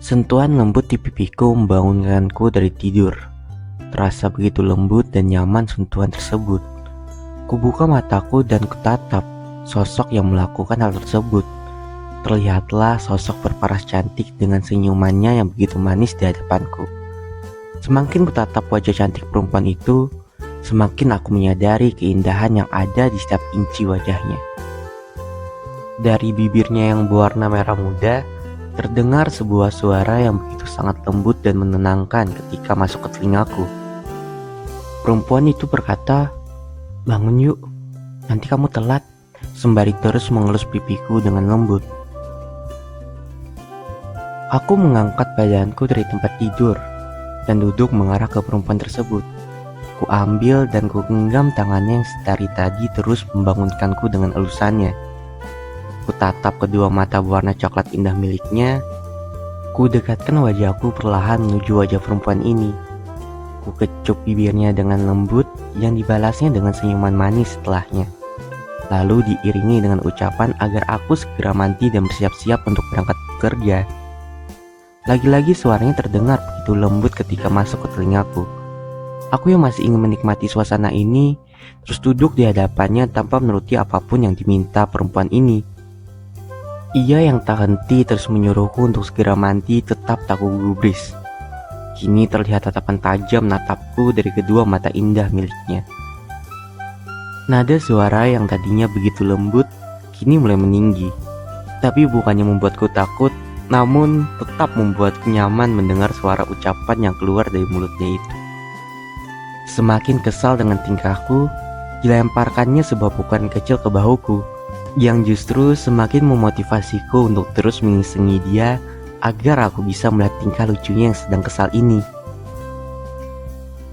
Sentuhan lembut di pipiku membangunkanku dari tidur. Terasa begitu lembut dan nyaman sentuhan tersebut. Kubuka mataku dan kutatap sosok yang melakukan hal tersebut. Terlihatlah sosok berparas cantik dengan senyumannya yang begitu manis di hadapanku. Semakin kutatap wajah cantik perempuan itu, semakin aku menyadari keindahan yang ada di setiap inci wajahnya. Dari bibirnya yang berwarna merah muda, terdengar sebuah suara yang begitu sangat lembut dan menenangkan ketika masuk ke telingaku. Perempuan itu berkata, "Bangun yuk, nanti kamu telat," sembari terus mengelus pipiku dengan lembut. Aku mengangkat badanku dari tempat tidur dan duduk mengarah ke perempuan tersebut. Ku ambil dan ku genggam tangannya yang dari tadi terus membangunkanku dengan elusannya. Ku tatap kedua mata berwarna coklat indah miliknya. Ku dekatkan wajahku perlahan menuju wajah perempuan ini. Ku kecup bibirnya dengan lembut yang dibalasnya dengan senyuman manis setelahnya. Lalu diiringi dengan ucapan agar aku segera mandi dan bersiap-siap untuk berangkat bekerja. Lagi-lagi suaranya terdengar begitu lembut ketika masuk ke telingaku. Aku yang masih ingin menikmati suasana ini terus duduk di hadapannya tanpa menuruti apapun yang diminta perempuan ini. Ia yang tak henti terus menyuruhku untuk segera mandi tetap tak kugubris. Kini terlihat tatapan tajam natapku dari kedua mata indah miliknya. Nada suara yang tadinya begitu lembut kini mulai meninggi. Tapi bukannya membuatku takut, namun tetap membuatku nyaman mendengar suara ucapan yang keluar dari mulutnya itu. Semakin kesal dengan tingkahku, dilemparkannya sebuah pukulan kecil ke bahuku, yang justru semakin memotivasiku untuk terus mengisengi dia agar aku bisa melihat tingkah lucunya yang sedang kesal ini.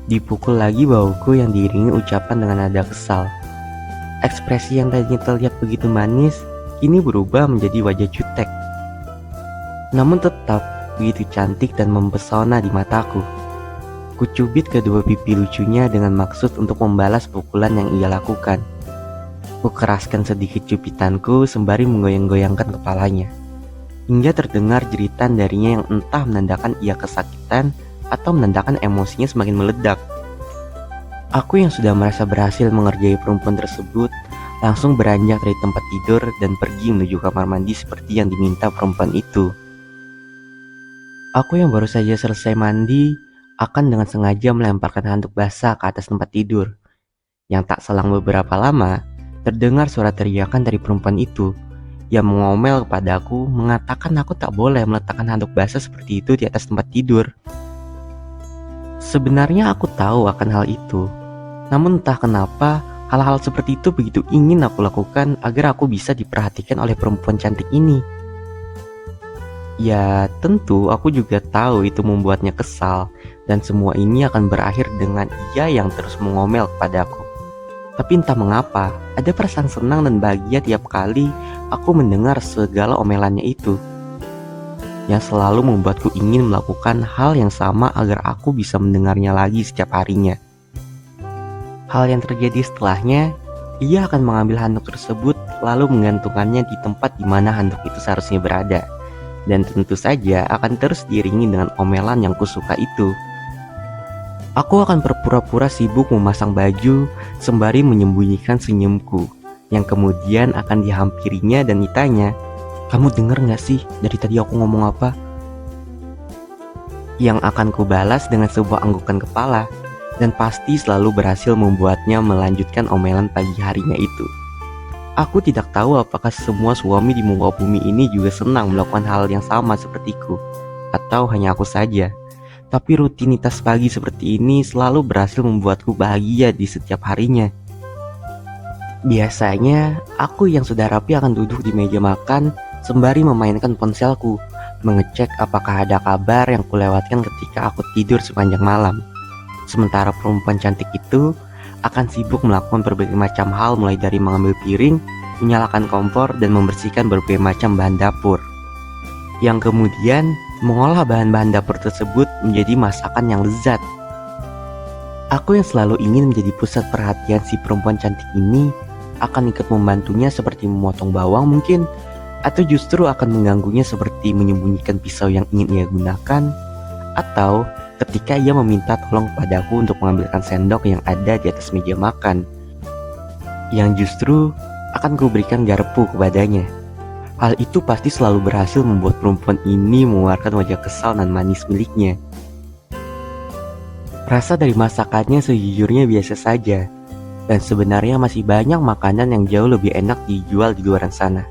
Dipukul lagi bahuku yang diiringi ucapan dengan nada kesal. Ekspresi yang tadinya terlihat begitu manis, kini berubah menjadi wajah jutek. Namun tetap begitu cantik dan mempesona di mataku. Kucubit kedua pipi lucunya dengan maksud untuk membalas pukulan yang ia lakukan. Kukeraskan sedikit cubitanku sembari menggoyang-goyangkan kepalanya, hingga terdengar jeritan darinya yang entah menandakan ia kesakitan atau menandakan emosinya semakin meledak. Aku yang sudah merasa berhasil mengerjai perempuan tersebut langsung beranjak dari tempat tidur dan pergi menuju kamar mandi seperti yang diminta perempuan itu. Aku yang baru saja selesai mandi akan dengan sengaja melemparkan handuk basah ke atas tempat tidur. Yang tak selang beberapa lama, terdengar suara teriakan dari perempuan itu yang mengomel kepadaku mengatakan aku tak boleh meletakkan handuk basah seperti itu di atas tempat tidur. Sebenarnya aku tahu akan hal itu, namun entah kenapa hal-hal seperti itu begitu ingin aku lakukan agar aku bisa diperhatikan oleh perempuan cantik ini. Ya tentu aku juga tahu itu membuatnya kesal dan semua ini akan berakhir dengan ia yang terus mengomel kepadaku. Tapi entah mengapa, ada perasaan senang dan bahagia tiap kali aku mendengar segala omelannya itu, yang selalu membuatku ingin melakukan hal yang sama agar aku bisa mendengarnya lagi setiap harinya. Hal yang terjadi setelahnya, ia akan mengambil handuk tersebut lalu menggantungkannya di tempat di mana handuk itu seharusnya berada, dan tentu saja akan terus diiringi dengan omelan yang kusuka itu. Aku akan berpura-pura sibuk memasang baju sembari menyembunyikan senyumku, yang kemudian akan dihampirinya dan ditanya, "Kamu denger gak sih dari tadi aku ngomong apa?" Yang akan kubalas dengan sebuah anggukan kepala, dan pasti selalu berhasil membuatnya melanjutkan omelan pagi harinya itu. Aku tidak tahu apakah semua suami di muka bumi ini juga senang melakukan hal yang sama sepertiku, atau hanya aku saja. Tapi rutinitas pagi seperti ini selalu berhasil membuatku bahagia di setiap harinya. Biasanya, aku yang sudah rapi akan duduk di meja makan sembari memainkan ponselku, mengecek apakah ada kabar yang kulewatkan ketika aku tidur sepanjang malam. Sementara perempuan cantik itu akan sibuk melakukan berbagai macam hal, mulai dari mengambil piring, menyalakan kompor, dan membersihkan berbagai macam bahan dapur, yang kemudian mengolah bahan-bahan dapur tersebut menjadi masakan yang lezat. Aku yang selalu ingin menjadi pusat perhatian si perempuan cantik ini akan ikut membantunya seperti memotong bawang mungkin, Atau justru akan mengganggunya seperti menyembunyikan pisau yang ingin ia gunakan, atau ketika ia meminta tolong padaku untuk mengambilkan sendok yang ada di atas meja makan, yang justru akan kuberikan garpu kepadanya. Hal itu pasti selalu berhasil membuat perempuan ini mengeluarkan wajah kesal dan manis miliknya. Rasa dari masakannya sejujurnya biasa saja, dan sebenarnya masih banyak makanan yang jauh lebih enak dijual di luar sana.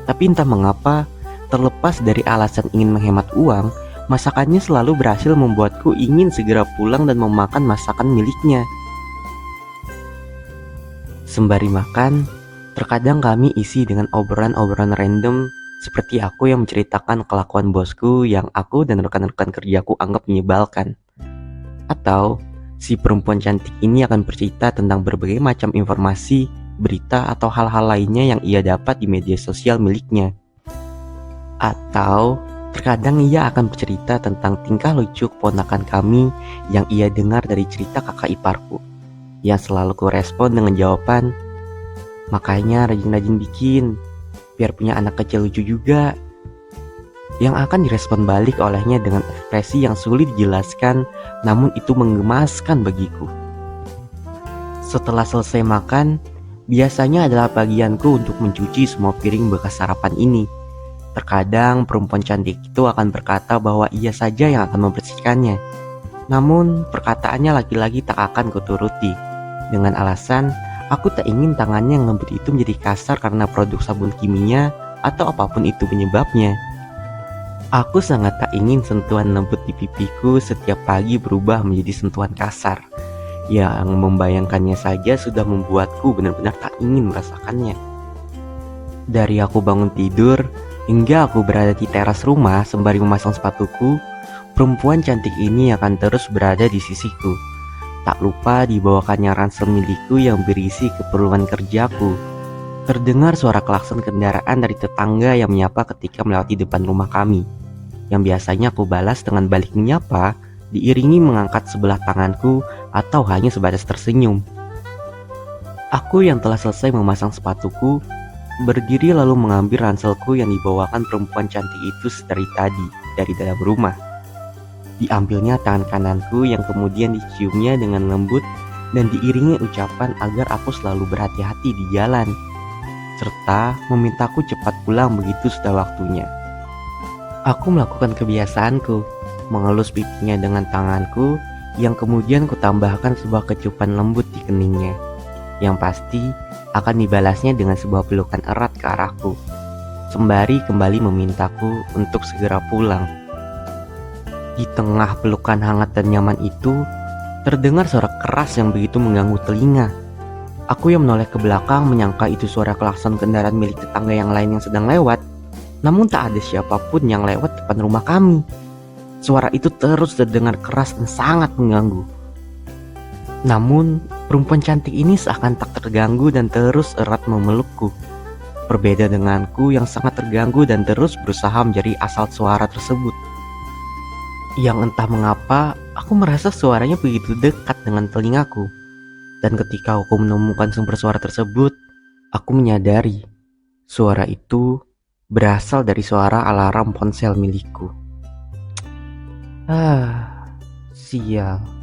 Tapi entah mengapa, terlepas dari alasan ingin menghemat uang, masakannya selalu berhasil membuatku ingin segera pulang dan memakan masakan miliknya. Sembari makan, terkadang kami isi dengan obrolan-obrolan random seperti aku yang menceritakan kelakuan bosku yang aku dan rekan-rekan kerjaku anggap menyebalkan. Atau si perempuan cantik ini akan bercerita tentang berbagai macam informasi, berita atau hal-hal lainnya yang ia dapat di media sosial miliknya. Atau terkadang ia akan bercerita tentang tingkah lucu keponakan kami yang ia dengar dari cerita kakak iparku, yang selalu kurespon dengan jawaban, "Makanya rajin-rajin bikin, biar punya anak kecil lucu juga." Yang akan direspon balik olehnya dengan ekspresi yang sulit dijelaskan, namun itu menggemaskan bagiku. Setelah selesai makan, biasanya adalah bagianku untuk mencuci semua piring bekas sarapan ini. Terkadang perempuan cantik itu akan berkata bahwa ia saja yang akan membersihkannya. Namun perkataannya lagi-lagi tak akan kuturuti, dengan alasan aku tak ingin tangannya yang lembut itu menjadi kasar karena produk sabun kimia atau apapun itu penyebabnya. Aku sangat tak ingin sentuhan lembut di pipiku setiap pagi berubah menjadi sentuhan kasar. Yang membayangkannya saja sudah membuatku benar-benar tak ingin merasakannya. Dari aku bangun tidur hingga aku berada di teras rumah sembari memasang sepatuku, perempuan cantik ini akan terus berada di sisiku. Tak lupa dibawakannya ransel milikku yang berisi keperluan kerjaku. Terdengar suara klakson kendaraan dari tetangga yang menyapa ketika melewati depan rumah kami, yang biasanya aku balas dengan balik menyapa, diiringi mengangkat sebelah tanganku atau hanya sebatas tersenyum. Aku yang telah selesai memasang sepatuku, berdiri lalu mengambil ranselku yang dibawakan perempuan cantik itu sedari tadi dari dalam rumah. Diambilnya tangan kananku yang kemudian diciumnya dengan lembut dan diiringi ucapan agar aku selalu berhati-hati di jalan, serta memintaku cepat pulang begitu sudah waktunya. Aku melakukan kebiasaanku, mengelus pipinya dengan tanganku yang kemudian kutambahkan sebuah kecupan lembut di keningnya, yang pasti akan dibalasnya dengan sebuah pelukan erat ke arahku, sembari kembali memintaku untuk segera pulang. Di tengah pelukan hangat dan nyaman itu, terdengar suara keras yang begitu mengganggu telinga. Aku yang menoleh ke belakang menyangka itu suara klakson kendaraan milik tetangga yang lain yang sedang lewat. Namun tak ada siapapun yang lewat depan rumah kami. Suara itu terus terdengar keras dan sangat mengganggu. Namun perempuan cantik ini seakan tak terganggu dan terus erat memelukku. Berbeda denganku yang sangat terganggu dan terus berusaha mencari asal suara tersebut. Yang entah mengapa aku merasa suaranya begitu dekat dengan telingaku. Dan ketika aku menemukan sumber suara tersebut, aku menyadari suara itu berasal dari suara alarm ponsel milikku. Sial.